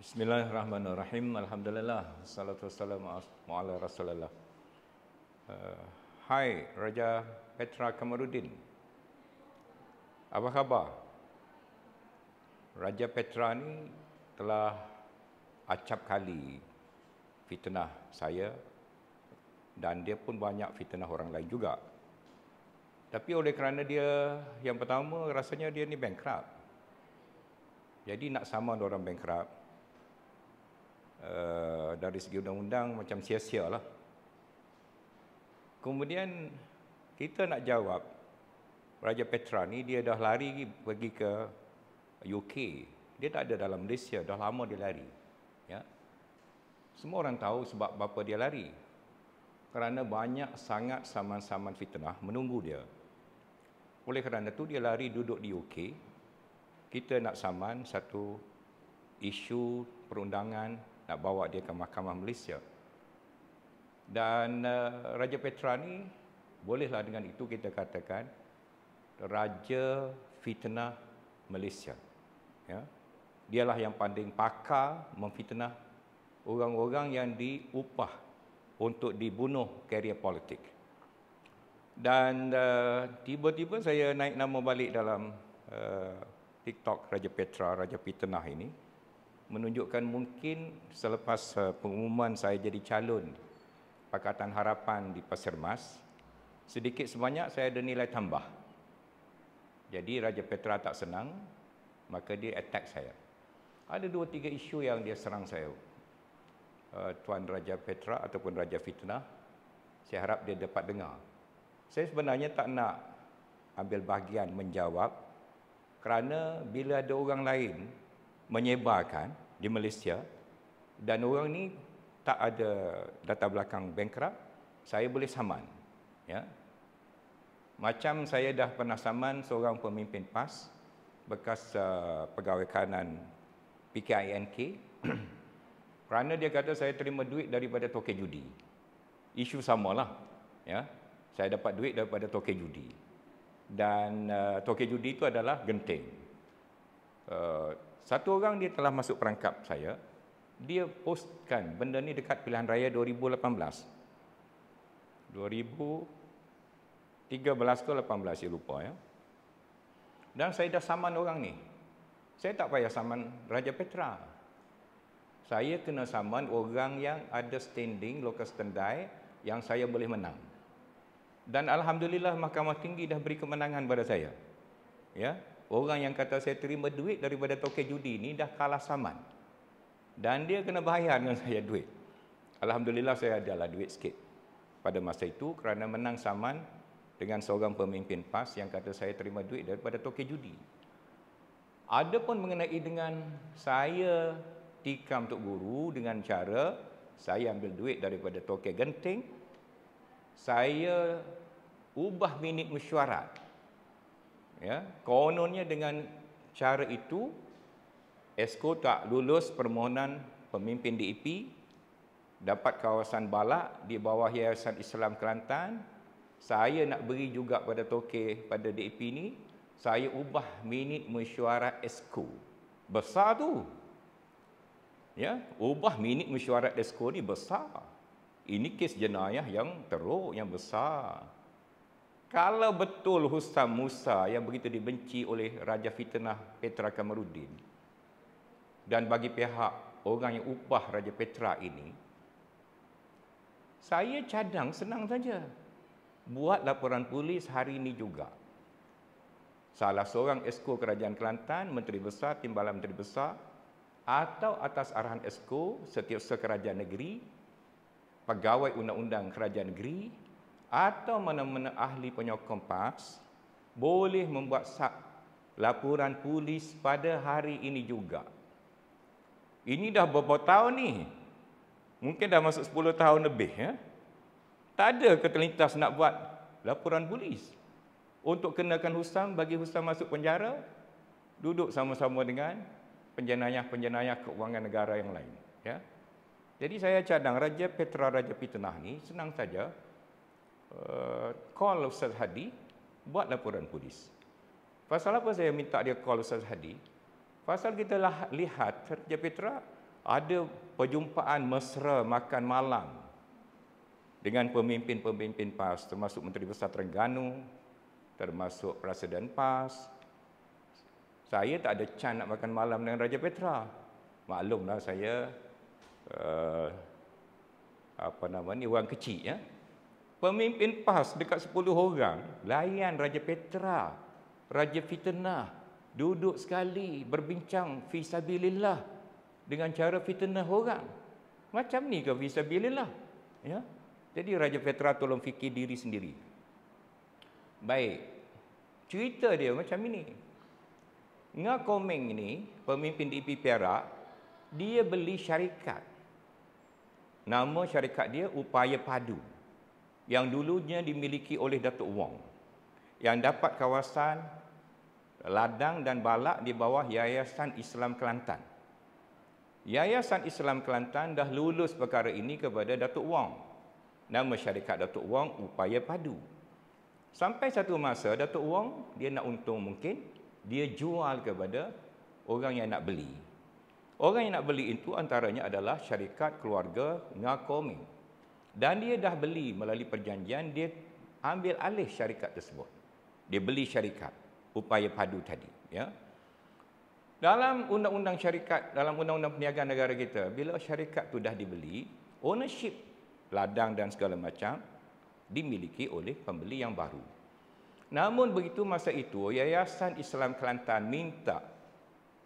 Bismillahirrahmanirrahim. Alhamdulillah. Salatu wassalamu ala Rasulullah. Hai Raja Petra Kamarudin. Apa khabar? Raja Petra ni telah acap kali fitnah saya dan dia pun banyak fitnah orang lain juga. Tapi oleh kerana dia yang pertama rasanya dia ni bankrupt. Jadi nak sama orang bankrupt dari segi undang-undang macam sia-sia lah. Kemudian kita nak jawab, Raja Petra ni dia dah lari pergi ke UK. Dia tak ada dalam Malaysia, dah lama dia lari. Ya. Semua orang tahu sebab apa dia lari. Kerana banyak sangat saman-saman fitnah menunggu dia. Oleh kerana tu dia lari duduk di UK. Kita nak saman satu isu perundangan nak bawa dia ke Mahkamah Malaysia. Dan Raja Petra ni bolehlah dengan itu kita katakan Raja Fitnah Malaysia. Ya. Dialah yang paling pakar memfitnah orang-orang yang diupah untuk dibunuh karier politik. Dan tiba-tiba saya naik nama balik dalam TikTok Raja Petra, Raja Fitnah ini, menunjukkan mungkin selepas pengumuman saya jadi calon Pakatan Harapan di Pasir Mas, sedikit sebanyak saya ada nilai tambah. Jadi Raja Petra tak senang, maka dia attack saya. Ada 2-3 isu yang dia serang saya. Tuan Raja Petra ataupun Raja Fitnah, saya harap dia dapat dengar. Saya sebenarnya tak nak ambil bahagian menjawab kerana bila ada orang lain menyebarkan di Malaysia dan orang ni tak ada latar belakang bankrupt, saya boleh saman. Ya. Macam saya dah pernah saman seorang pemimpin PAS bekas pegawai kanan PKINK kerana dia kata saya terima duit daripada toke judi. Isu samalah. Ya. Saya dapat duit daripada toke judi. Dan toke judi itu adalah genting. Satu orang dia telah masuk perangkap saya. Dia postkan benda ni dekat pilihan raya 2018. 2013 ke 18 saya lupa ya. Dan saya dah saman orang ni. Saya tak payah saman Raja Petra. Saya kena saman orang yang ada standing local standby yang saya boleh menang. Dan alhamdulillah Mahkamah Tinggi dah beri kemenangan pada saya. Ya. Orang yang kata saya terima duit daripada toke judi ni dah kalah saman. Dan dia kena bayar dengan saya duit. Alhamdulillah saya adalah duit sikit pada masa itu kerana menang saman dengan seorang pemimpin PAS yang kata saya terima duit daripada toke judi. Adapun mengenai dengan saya tikam Tok Guru dengan cara saya ambil duit daripada toke genting, saya ubah minit mesyuarat. Ya, kononnya dengan cara itu Esko tak lulus permohonan pemimpin DAP, dapat kawasan balak di bawah Yayasan Islam Kelantan. Saya nak beri juga pada toke pada DAP ni, saya ubah minit mesyuarat Esko. Besar tu. Ya, ubah minit mesyuarat Esko ni besar. Ini kes jenayah yang teruk, yang besar. Kalau betul Husam Musa yang begitu dibenci oleh Raja Fitnah Petra Kamarudin dan bagi pihak orang yang upah Raja Petra ini, saya cadang senang saja. Buat laporan polis hari ini juga. Salah seorang Esko Kerajaan Kelantan, Menteri Besar, Timbalan Menteri Besar, atau atas arahan Esko, Setiausaha Kerajaan Negeri, Pegawai Undang-Undang Kerajaan Negeri, atau mana-mana ahli penyokong PAS boleh membuat laporan polis pada hari ini juga. Ini dah beberapa tahun ni. Mungkin dah masuk 10 tahun lebih. Ya? Tak ada keterlintas nak buat laporan polis. Untuk kenakan Husam, bagi Husam masuk penjara, duduk sama-sama dengan penjenayah-penjenayah keuangan negara yang lain. Ya? Jadi saya cadang Raja Petra, Raja Fitnah ni senang saja. Call Ustaz Hadi, buat laporan polis. Pasal apa saya minta dia call Ustaz Hadi? Pasal kita lihat Raja Petra ada perjumpaan mesra makan malam dengan pemimpin-pemimpin PAS, termasuk Menteri Besar Terengganu, termasuk Presiden PAS. Saya tak ada can nak makan malam dengan Raja Petra. Maklumlah saya orang kecil, ya. Pemimpin PAS dekat 10 orang layan Raja Petra, Raja Fitnah, duduk sekali berbincang fisabilillah dengan cara fitnah orang. Macam ni ke fisabilillah? Ya. Jadi Raja Petra tolong fikir diri sendiri. Baik. Cerita dia macam ini. Nga Komeng ini, pemimpin DIP Perak, dia beli syarikat. Nama syarikat dia Upaya Padu, yang dulunya dimiliki oleh Datuk Wong, yang dapat kawasan ladang dan balak di bawah Yayasan Islam Kelantan. Yayasan Islam Kelantan dah lulus perkara ini kepada Datuk Wong. Nama syarikat Datuk Wong Upaya Padu. Sampai satu masa Datuk Wong dia nak untung mungkin, dia jual kepada orang yang nak beli. Orang yang nak beli itu antaranya adalah syarikat keluarga Nga Komeng. Dan dia dah beli melalui perjanjian, dia ambil alih syarikat tersebut. Dia beli syarikat Upaya Padu tadi, ya. Dalam undang-undang syarikat, dalam undang-undang perniagaan negara kita, bila syarikat tu dah dibeli, ownership ladang dan segala macam dimiliki oleh pembeli yang baru. Namun begitu masa itu, Yayasan Islam Kelantan minta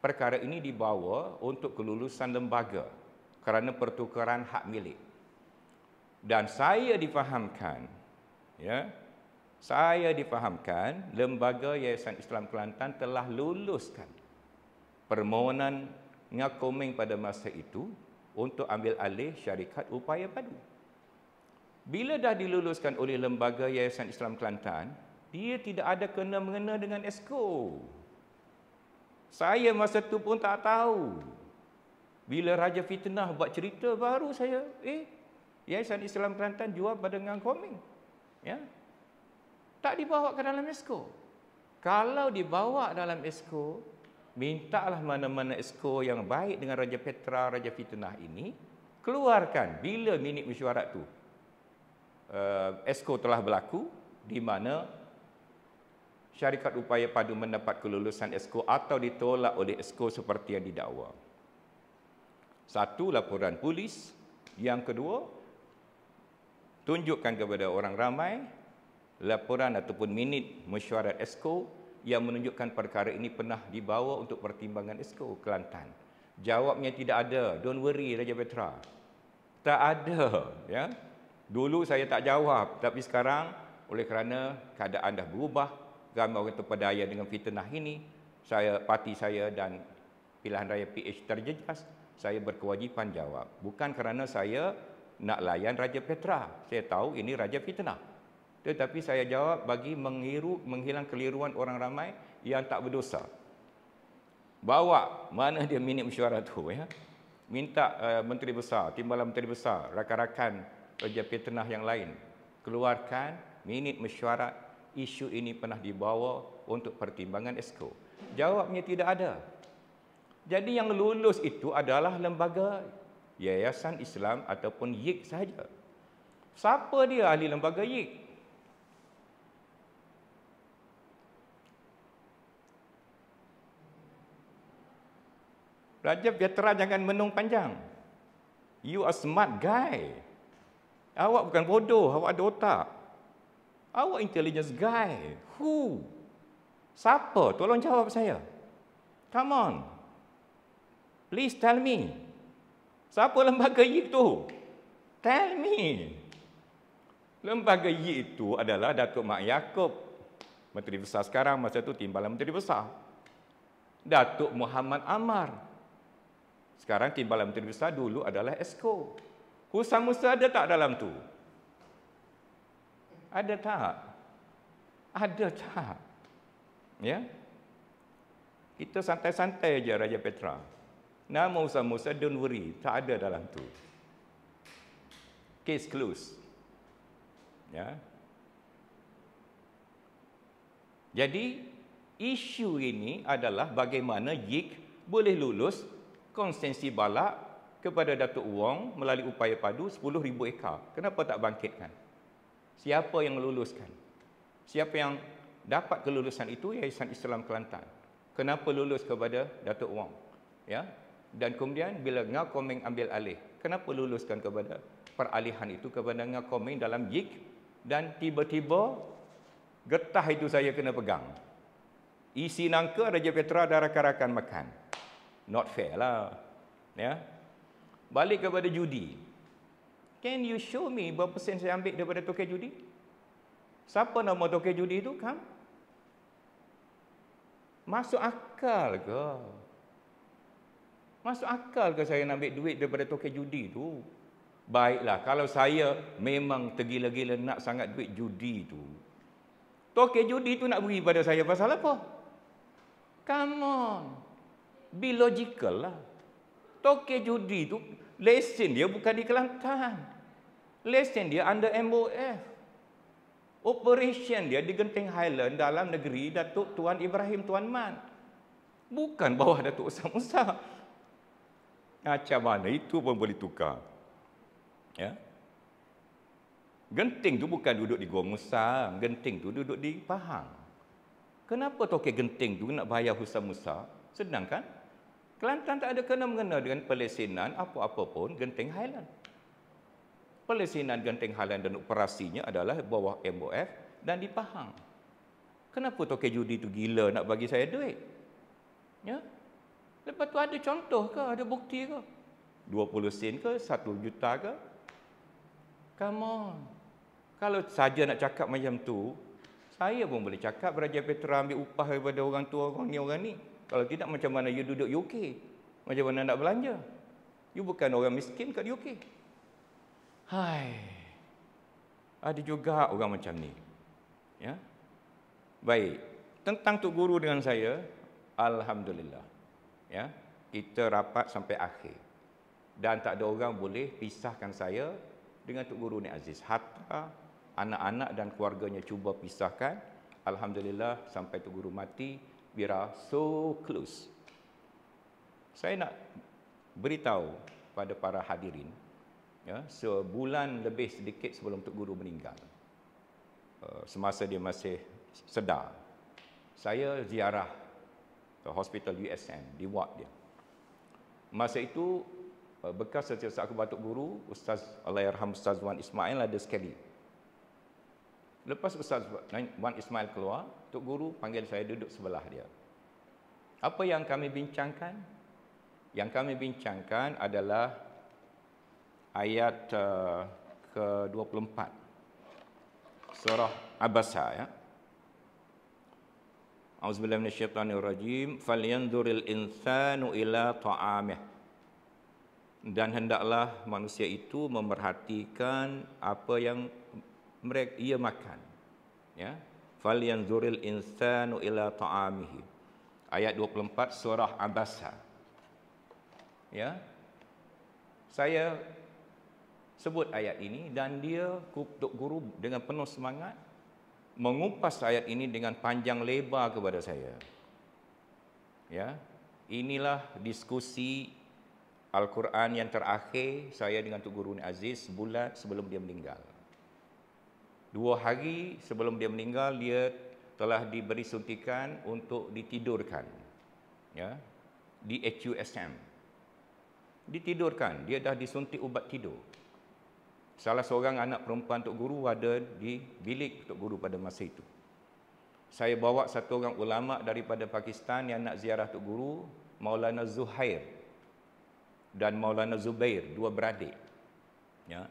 perkara ini dibawa untuk kelulusan lembaga kerana pertukaran hak milik. Dan saya difahamkan, ya, saya difahamkan lembaga Yayasan Islam Kelantan telah luluskan permohonan Nga Komeng pada masa itu untuk ambil alih syarikat Upaya Padu. Bila dah diluluskan oleh lembaga Yayasan Islam Kelantan, dia tidak ada kena-mengena dengan Esko. Saya masa tu pun tak tahu. Bila Raja Fitnah buat cerita, baru saya, Yayasan Islam Kelantan jual pada Nga Komeng. Ya? Tak dibawa ke dalam Esko. Kalau dibawa dalam Esko, mintalah mana-mana Esko yang baik dengan Raja Petra, Raja Fitnah ini, keluarkan bila minit mesyuarat tu. Esko telah berlaku, di mana syarikat Upaya Padu mendapat kelulusan Esko atau ditolak oleh Esko seperti yang didakwa. Satu, laporan polis. Yang kedua, tunjukkan kepada orang ramai laporan ataupun minit mesyuarat Esko yang menunjukkan perkara ini pernah dibawa untuk pertimbangan Esko Kelantan. Jawabnya tidak ada. Don't worry Raja Petra. Tak ada, ya. Dulu saya tak jawab, tapi sekarang oleh kerana keadaan dah berubah, ramai orang terpedaya dengan fitnah ini, parti saya dan pilihan raya PH terjejas, saya berkewajipan jawab. Bukan kerana saya nak layan Raja Petra. Saya tahu ini Raja Fitnah. Tetapi saya jawab bagi menghilang keliruan orang ramai yang tak berdosa. Bawa mana dia minit mesyuarat tu, ya. Minta Menteri Besar, Timbalan Menteri Besar, rakan-rakan Raja Fitnah yang lain, keluarkan minit mesyuarat isu ini pernah dibawa untuk pertimbangan Esko. Jawabnya tidak ada. Jadi yang lulus itu adalah lembaga Yayasan Islam ataupun YIK sahaja. Siapa dia ahli lembaga YIK? Raja Petra jangan menung panjang. You are smart guy. Awak bukan bodoh, awak ada otak. Awak intelligence guy. Who? Siapa? Tolong jawab saya. Come on. Please tell me. Siapa lembaga YIK itu? Tell me. Lembaga YIK itu adalah Datuk Mak Yaakob, Menteri Besar sekarang, masa itu Timbalan Menteri Besar. Datuk Muhammad Amar, sekarang Timbalan Menteri Besar, dulu adalah Esko. Husam Musa ada tak dalam tu? Ada tak? Ada tak? Ya? Kita santai-santai je Raja Petra. Nama Husam Musa, don't worry, tak ada dalam tu. Case closed. Ya. Jadi, isu ini adalah bagaimana YIK boleh lulus konsensi balak kepada Datuk Wong melalui upaya padu 10,000 ekar. Kenapa tak bangkitkan? Siapa yang meluluskan? Siapa yang dapat kelulusan itu? Yayasan Islam Kelantan. Kenapa lulus kepada Datuk Wong? Ya. Dan kemudian bila Nga Komeng ambil alih, kenapa luluskan kepada peralihan itu kepada Nga Komeng dalam JIK, dan tiba-tiba getah itu saya kena pegang. Isi nangka Raja Petra dah rakan-rakan makan. Not fair lah. Ya. Balik kepada judi. Can you show me berapa persen saya ambil daripada token judi? Siapa nama token judi itu? Kam? Masuk akal ke? Masuk akal ke saya nak ambil duit daripada token judi itu? Baiklah, kalau saya memang tergila-gila nak sangat duit judi itu, token judi itu nak beri pada saya pasal apa? Come on. Be logical lah. Token judi itu, lesen dia bukan di Kelantan. Lesen dia under MOF. Operation dia di Genting Highland dalam negeri Datuk Tuan Ibrahim Tuan Man. Bukan bawah Datuk Usam Musa. Macam mana itu pun boleh tukar. Ya. Genting tu bukan duduk di Gua Musa. Genting tu duduk di Pahang. Kenapa token Genting tu nak bayar Husam Musa? Sedangkan Kelantan tak ada kena-mengena dengan pelesenan apa-apa pun Genting Highland. Pelesenan Genting Highland dan operasinya adalah bawah MOF dan di Pahang. Kenapa token judi itu gila nak bagi saya duit? Ya? Lepas tu ada contoh ke? Ada bukti ke? 20 sen ke? 1 juta ke? Come on. Kalau saja nak cakap macam tu, saya pun boleh cakap Raja Petra ambil upah daripada orang tua orang ni. Kalau tidak, macam mana you duduk UK? Macam mana nak belanja? You bukan orang miskin kat UK. Hai. Ada juga orang macam ni. Ya. Baik. Tentang Tok Guru dengan saya, alhamdulillah. Ya. Kita rapat sampai akhir. Dan tak ada orang boleh pisahkan saya dengan Tok Guru Nik Aziz. Hatta anak-anak dan keluarganya cuba pisahkan, alhamdulillah sampai Tok Guru mati, we are so close. Saya nak beritahu pada para hadirin, ya, sebulan lebih sedikit sebelum Tok Guru meninggal, semasa dia masih sedar, saya ziarah ke hospital USM di ward dia. Masa itu bekas setiausaha akhbar Tok Guru, Ustaz Allahyarham Ustaz Wan Ismail ada sekali. Lepas Ustaz Wan Ismail keluar, Tok Guru panggil saya duduk sebelah dia. Apa yang kami bincangkan? Yang kami bincangkan adalah ayat ke-24 surah Abasa, ya. Auzubillahi minasyaitonirrajim. Falyanzuril insanu ila ta'amih. Dan hendaklah manusia itu memerhatikan apa yang ia makan, ya. Falyanzuril insanu ila ta'amihi. Ayat 24 surah Abasa. Ya. Saya sebut ayat ini dan dia Tok Guru dengan penuh semangat mengupas ayat ini dengan panjang lebar kepada saya. Ya. Inilah diskusi Al-Quran yang terakhir saya dengan Tok Guru Nik Aziz sebulan sebelum dia meninggal. 2 hari sebelum dia meninggal, dia telah diberi suntikan untuk ditidurkan, ya, di HUSM. Ditidurkan, dia dah disuntik ubat tidur. Salah seorang anak perempuan Tok Guru ada di bilik Tok Guru pada masa itu. Saya bawa satu orang ulama daripada Pakistan yang nak ziarah Tok Guru, Maulana Zuhair dan Maulana Zubair, 2 beradik. Ya.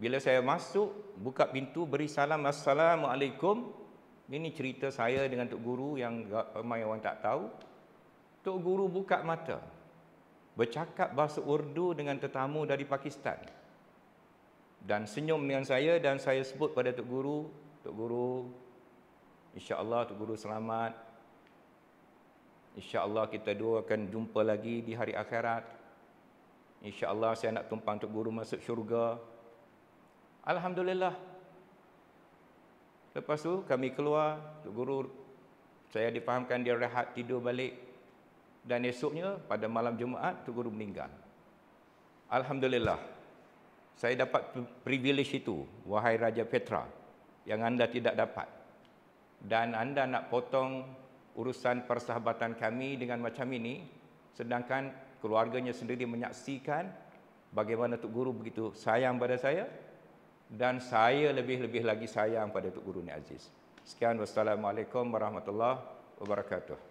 Bila saya masuk, buka pintu, beri salam, Assalamualaikum. Ini cerita saya dengan Tok Guru yang ramai orang tak tahu. Tok Guru buka mata, bercakap bahasa Urdu dengan tetamu dari Pakistan. Dan senyum dengan saya dan saya sebut pada Tok Guru, insya-Allah Tok Guru selamat. Insya-Allah kita dua akan jumpa lagi di hari akhirat. Insya-Allah saya nak tumpang Tok Guru masuk syurga. Alhamdulillah. Lepas tu kami keluar, Tok Guru, saya difahamkan dia rehat tidur balik. Dan esoknya pada malam Jumaat Tok Guru meninggal. Alhamdulillah, saya dapat privilege itu, wahai Raja Petra, yang anda tidak dapat. Dan anda nak potong urusan persahabatan kami dengan macam ini, sedangkan keluarganya sendiri menyaksikan bagaimana Tok Guru begitu sayang pada saya, dan saya lebih-lebih lagi sayang pada Tok Guru ni Aziz. Sekian, wassalamualaikum warahmatullahi wabarakatuh.